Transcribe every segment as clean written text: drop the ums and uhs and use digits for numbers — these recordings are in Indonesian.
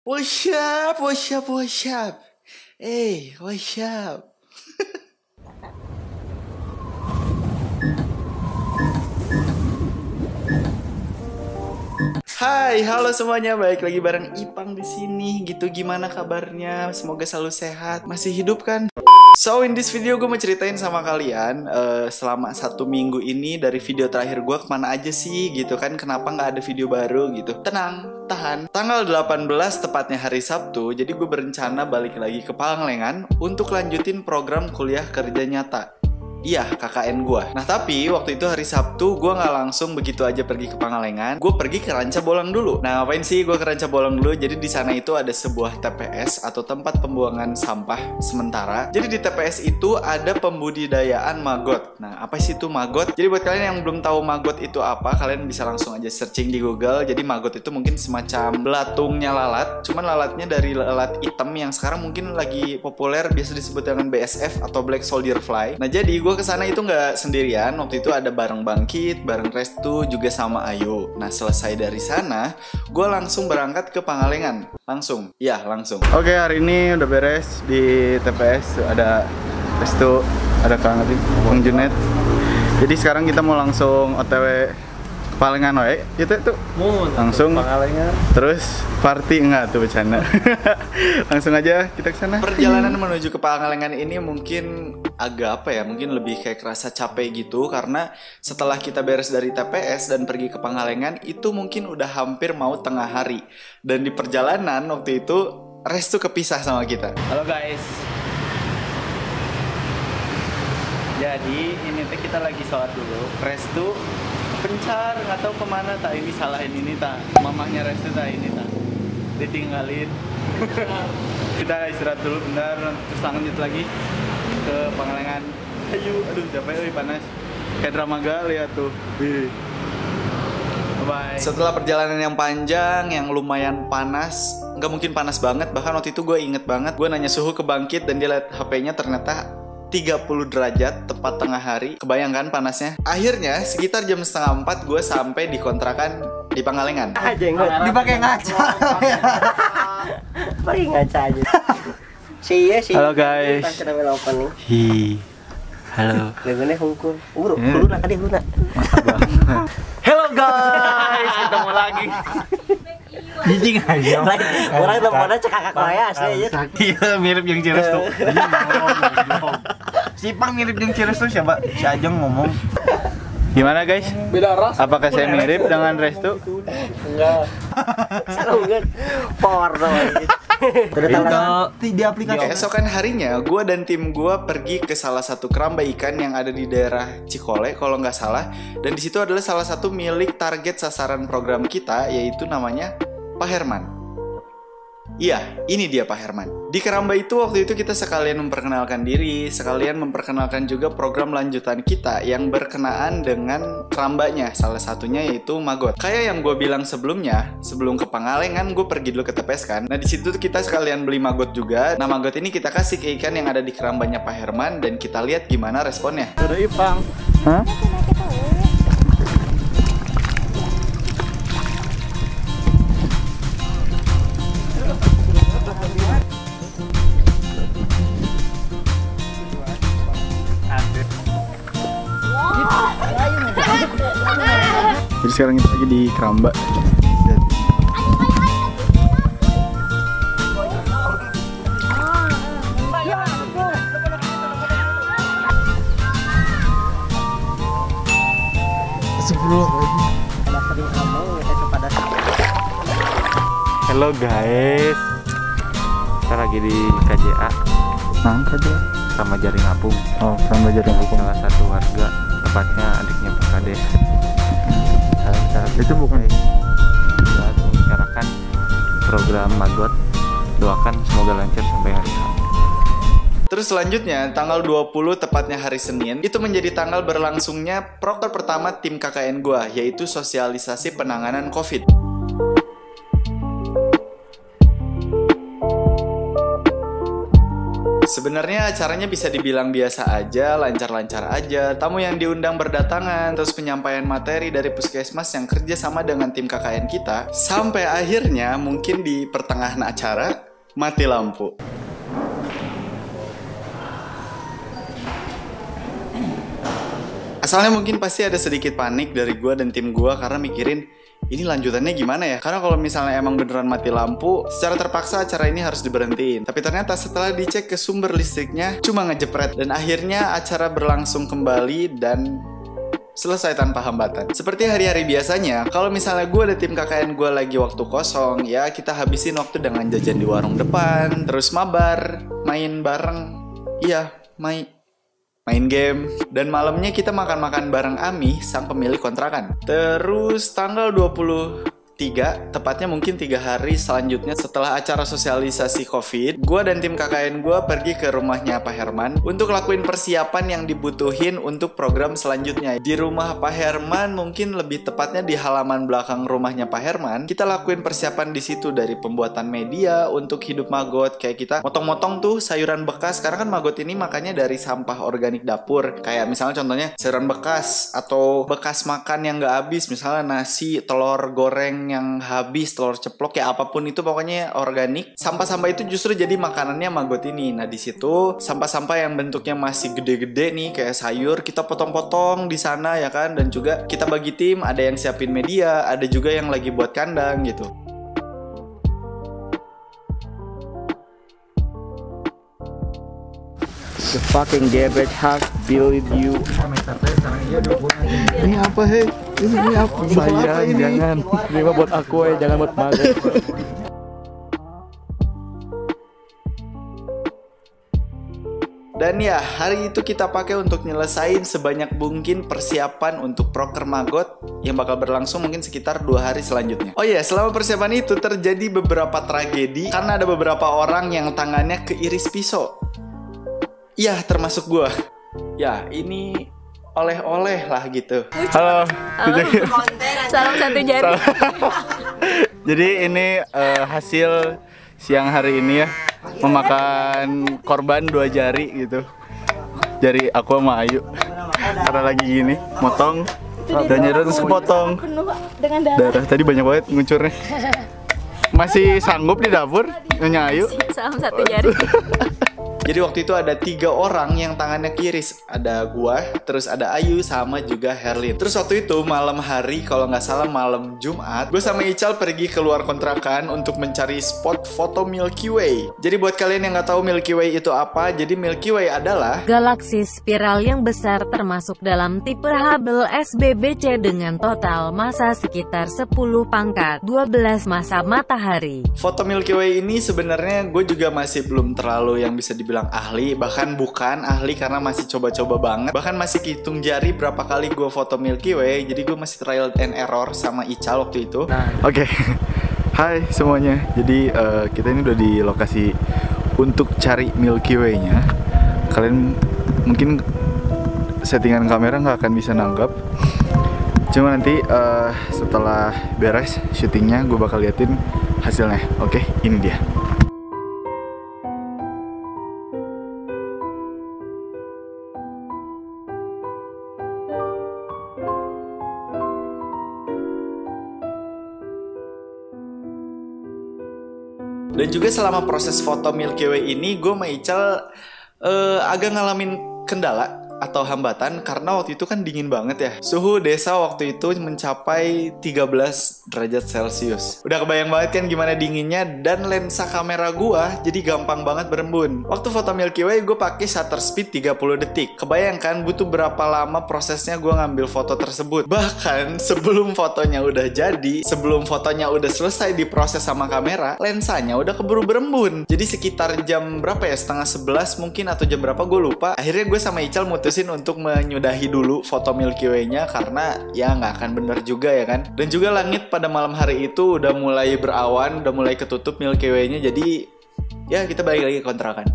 What's up? What's up? What's up? Hey, what's up? Hai, halo semuanya, balik lagi bareng Ipang di sini. Gitu, gimana kabarnya? Semoga selalu sehat. Masih hidup kan? So, in this video gue mau ceritain sama kalian selama 1 minggu ini dari video terakhir gue kemana aja sih gitu kan. Kenapa nggak ada video baru gitu. Tenang, tahan. Tanggal 18 tepatnya hari Sabtu. Jadi gue berencana balik lagi ke Pangalengan untuk lanjutin program kuliah kerja nyata. Iya, KKN gue. Nah tapi waktu itu hari Sabtu gue nggak langsung begitu aja pergi ke Pangalengan. Gue pergi ke Ranca Bolang dulu. Nah ngapain sih gue ke Ranca Bolang dulu? Jadi di sana itu ada sebuah TPS atau tempat pembuangan sampah sementara. Jadi di TPS itu ada pembudidayaan maggot. Nah apa sih itu maggot? Jadi buat kalian yang belum tahu maggot itu apa, kalian bisa langsung aja searching di Google. Jadi maggot itu mungkin semacam belatungnya lalat. Cuman lalatnya dari lalat hitam yang sekarang mungkin lagi populer, biasa disebut dengan BSF atau Black Soldier Fly. Nah jadi gue kesana itu nggak sendirian. Waktu itu ada bareng Bangkit, bareng Restu, juga sama Ayu. Nah selesai dari sana, gue langsung berangkat ke Pangalengan. Langsung. Oke, hari ini udah beres di TPS. Ada Restu, ada Kang Adi, Bang Junet. Jadi sekarang kita mau langsung OTW Pangalengan, wae. Itu langsung Pangalengan. Terus party enggak tuh bercanda. Langsung aja kita ke sana. Perjalanan menuju ke Pangalengan ini mungkin agak apa ya? Mungkin lebih kayak kerasa capek gitu karena setelah kita beres dari TPS dan pergi ke Pangalengan itu mungkin udah hampir mau tengah hari. Dan di perjalanan waktu itu Restu kepisah sama kita. Halo guys. Jadi ini tuh kita lagi sholat dulu. Restu pencar nggak tahu kemana tak, ini salahin ini tak, mamahnya Restu tak, ini tak ditinggalin. Kita istirahat dulu bentar, terus lanjut lagi ke Pangalengan. Aduh capek, panas kayak drama gal ya tuh. Bye. Setelah perjalanan yang panjang, yang lumayan panas, nggak mungkin panas banget, bahkan waktu itu gue inget banget, gue nanya suhu ke Bangkit dan dia lihat HP-nya ternyata 30 derajat tepat tengah hari. Kebayangkan panasnya. Akhirnya sekitar jam 3:30 gue sampai di kontrakan di Pangalengan. Dipakai ngaca. Pakai ngaca aja. Sih. Halo guys. Hi. Halo. Lagune hungkul. Uruna ka di uruna. Hello guys, ketemu lagi. Jijik aja. Orang udah pada cekakak saya asli aja. Iya, mirip yang Cires tuh. Si Pang mirip yang Cires tuh siapa? Si Ajeng ngomong. Gimana guys? Beda ras. Apakah saya mirip dengan Restu? Enggak. Salungan. Power doang. Di aplikasi. Keesokan harinya, gue dan tim gue pergi ke salah satu keramba ikan yang ada di daerah Cikole kalau nggak salah. Dan di situ adalah salah satu milik target sasaran program kita, yaitu namanya Pak Herman. Iya, ini dia Pak Herman. Di keramba itu waktu itu kita sekalian memperkenalkan diri, sekalian memperkenalkan juga program lanjutan kita yang berkenaan dengan kerambanya. Salah satunya yaitu maggot. Kayak yang gue bilang sebelumnya, sebelum ke Pangalengan gue pergi dulu ke TPS kan. Nah di situ kita sekalian beli maggot juga. Nah maggot ini kita kasih ke ikan yang ada di kerambanya Pak Herman dan kita lihat gimana responnya. Udah Ipang. Hah? Jadi sekarang kita lagi di keramba. Halo guys, kita lagi di KJA. Nah, KJA sama Jaring Apung. Oh, sama Jaring Apung. Salah satu warga, tepatnya adiknya Pak Kades. Itu bukan Saat membicarakan program maggot, doakan semoga lancar sampai hari H. Terus selanjutnya, tanggal 20 tepatnya hari Senin, itu menjadi tanggal berlangsungnya proker pertama tim KKN gua, yaitu sosialisasi penanganan COVID. Sebenarnya acaranya bisa dibilang biasa aja, lancar-lancar aja. Tamu yang diundang berdatangan, terus penyampaian materi dari puskesmas yang kerja sama dengan tim KKN kita. Sampai akhirnya mungkin di pertengahan acara mati lampu. Asalnya mungkin pasti ada sedikit panik dari gue dan tim gue karena mikirin ini lanjutannya gimana ya? Karena kalau misalnya emang beneran mati lampu, secara terpaksa acara ini harus diberhentiin. Tapi ternyata setelah dicek ke sumber listriknya, cuma ngejepret. Dan akhirnya acara berlangsung kembali dan selesai tanpa hambatan. Seperti hari-hari biasanya, kalau misalnya gue dan tim KKN gue lagi waktu kosong, ya kita habisin waktu dengan jajan di warung depan, terus mabar, main bareng, iya, main game, dan malamnya kita makan-makan bareng Ami, sang pemilik kontrakan. Terus tanggal 23, tepatnya mungkin 3 hari selanjutnya setelah acara sosialisasi COVID, gue dan tim KKN gue pergi ke rumahnya Pak Herman untuk lakuin persiapan yang dibutuhin untuk program selanjutnya. Di rumah Pak Herman, mungkin lebih tepatnya di halaman belakang rumahnya Pak Herman, kita lakuin persiapan di situ dari pembuatan media untuk hidup Magot. Kayak kita motong-motong tuh sayuran bekas, karena kan Magot ini makannya dari sampah organik dapur. Kayak misalnya contohnya sayuran bekas atau bekas makan yang gak habis, misalnya nasi, telur goreng yang habis, telur ceplok, ya apapun itu pokoknya organik. Sampah-sampah itu justru jadi makanannya Magot ini. Nah di situ sampah-sampah yang bentuknya masih gede-gede nih kayak sayur kita potong-potong di sana ya kan, dan juga kita bagi tim, ada yang siapin media, ada juga yang lagi buat kandang gitu. The fucking garbage has built you. Ini apa he? Ini apa? Sayang, jangan. Ini mah buat aku ya, jangan buat Magot. Dan ya, hari itu kita pakai untuk nyelesain sebanyak mungkin persiapan untuk proker Magot yang bakal berlangsung mungkin sekitar 2 hari selanjutnya. Oh iya, selama persiapan itu terjadi beberapa tragedi karena ada beberapa orang yang tangannya keiris pisau. Iya, termasuk gua. Ya, ini oleh-oleh lah gitu. Halo. Salam satu jari. Jadi ini hasil siang hari ini ya, memakan korban 2 jari gitu. Jari aku sama Ayu. Karena lagi gini, motong dan nyedot terus kepotong. Dengan darah. Tadi banyak banget ngucurnya. Masih sanggup di dapur Nyonya Ayu? Salam satu jari. Jadi waktu itu ada 3 orang yang tangannya kiris. Ada gua, terus ada Ayu, sama juga Herlin. Terus waktu itu malam hari, kalau nggak salah malam Jumat, gue sama Ical pergi keluar kontrakan untuk mencari spot foto Milky Way. Jadi buat kalian yang nggak tahu Milky Way itu apa, jadi Milky Way adalah galaksi spiral yang besar termasuk dalam tipe Hubble SBBC dengan total massa sekitar 10 pangkat 12 massa matahari. foto Milky Way ini sebenarnya gue juga masih belum terlalu yang bisa dibilang ahli, bahkan bukan ahli karena masih coba-coba banget, bahkan masih hitung jari berapa kali gue foto Milky Way. Jadi gue masih trial and error sama Ical waktu itu. Oke. Hai semuanya. Jadi kita ini udah di lokasi untuk cari Milky Way-nya. Kalian mungkin settingan kamera nggak akan bisa nanggap. Cuma nanti setelah beres syutingnya gue bakal liatin hasilnya. Oke, ini dia. Dan juga selama proses foto Milky Way ini, gue sama Ical agak ngalamin kendala atau hambatan karena waktu itu kan dingin banget ya. Suhu desa waktu itu mencapai 13 derajat Celcius. Udah kebayang banget kan gimana dinginnya, dan lensa kamera gua jadi gampang banget berembun. Waktu foto Milky Way gue pakai shutter speed 30 detik. Kebayangkan butuh berapa lama prosesnya gue ngambil foto tersebut. Bahkan sebelum fotonya udah jadi, sebelum fotonya udah selesai diproses sama kamera, lensanya udah keburu berembun. Jadi sekitar jam berapa ya, setengah 11 mungkin atau jam berapa gue lupa. Akhirnya gue sama Ical mutusin untuk menyudahi dulu foto Milky Way-nya karena ya nggak akan bener juga ya kan. Dan juga langit pada malam hari itu udah mulai berawan, udah mulai ketutup Milky Way-nya. Jadi ya kita balik lagi ke kontrakan.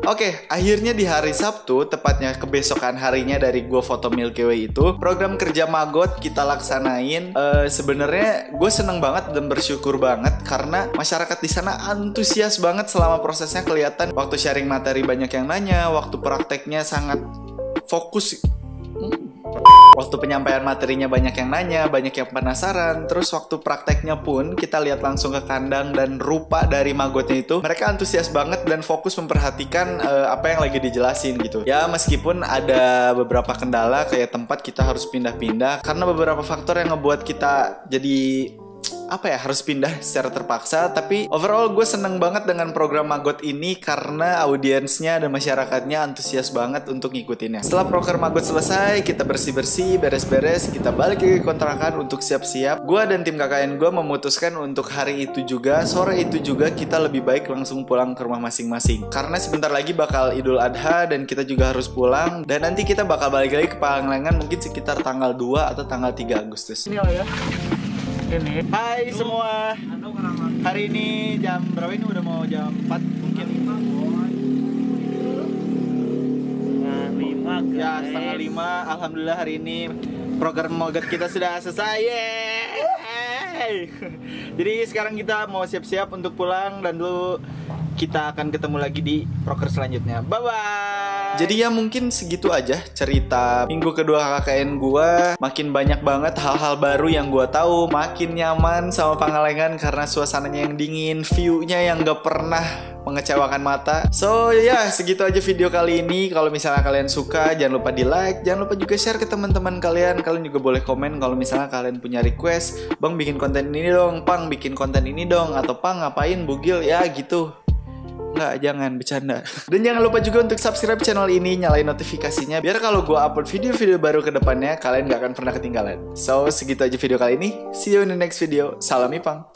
Oke, akhirnya di hari Sabtu, tepatnya kebesokan harinya dari gua foto Milky Way itu, program kerja Magot kita laksanain. Sebenarnya gue seneng banget dan bersyukur banget karena masyarakat di sana antusias banget selama prosesnya. Kelihatan waktu sharing materi banyak yang nanya, waktu prakteknya sangat fokus. Waktu penyampaian materinya banyak yang nanya, banyak yang penasaran. Terus waktu prakteknya pun kita lihat langsung ke kandang dan rupa dari magotnya itu, mereka antusias banget dan fokus memperhatikan apa yang lagi dijelasin gitu. Ya meskipun ada beberapa kendala kayak tempat kita harus pindah-pindah karena beberapa faktor yang ngebuat kita jadi harus pindah secara terpaksa. Tapi overall gue seneng banget dengan program Magot ini karena audiensnya dan masyarakatnya antusias banget untuk ngikutinnya. Setelah program Magot selesai, kita bersih-bersih, beres-beres, kita balik ke kontrakan untuk siap-siap. Gue dan tim KKN gue memutuskan untuk hari itu juga, sore itu juga, kita lebih baik langsung pulang ke rumah masing-masing karena sebentar lagi bakal Idul Adha dan kita juga harus pulang. Dan nanti kita bakal balik lagi ke Pangalengan mungkin sekitar tanggal 2 atau tanggal 3 Agustus. Ini ya. Ini. Hai semua. Hari ini jam berapa ini? Udah mau jam 4 mungkin. Ya, setengah 5. Alhamdulillah hari ini program Magot kita sudah selesai. Yeay. Jadi sekarang kita mau siap-siap untuk pulang dan dulu kita akan ketemu lagi di proker selanjutnya. Bye-bye. Jadi ya mungkin segitu aja cerita minggu kedua KKN gua. Makin banyak banget hal-hal baru yang gua tahu. Makin nyaman sama Pangalengan karena suasananya yang dingin, view-nya yang gak pernah mengecewakan mata. So ya segitu aja video kali ini. Kalau misalnya kalian suka, jangan lupa di like, jangan lupa juga share ke teman-teman kalian. Kalian juga boleh komen kalau misalnya kalian punya request, Bang bikin konten ini dong, Pang bikin konten ini dong, atau Pang ngapain bugil ya gitu. Nggak, jangan bercanda. Dan jangan lupa juga untuk subscribe channel ini, nyalain notifikasinya biar kalau gue upload video-video baru ke depannya kalian nggak akan pernah ketinggalan. So segitu aja video kali ini. See you in the next video. Salam Ipang.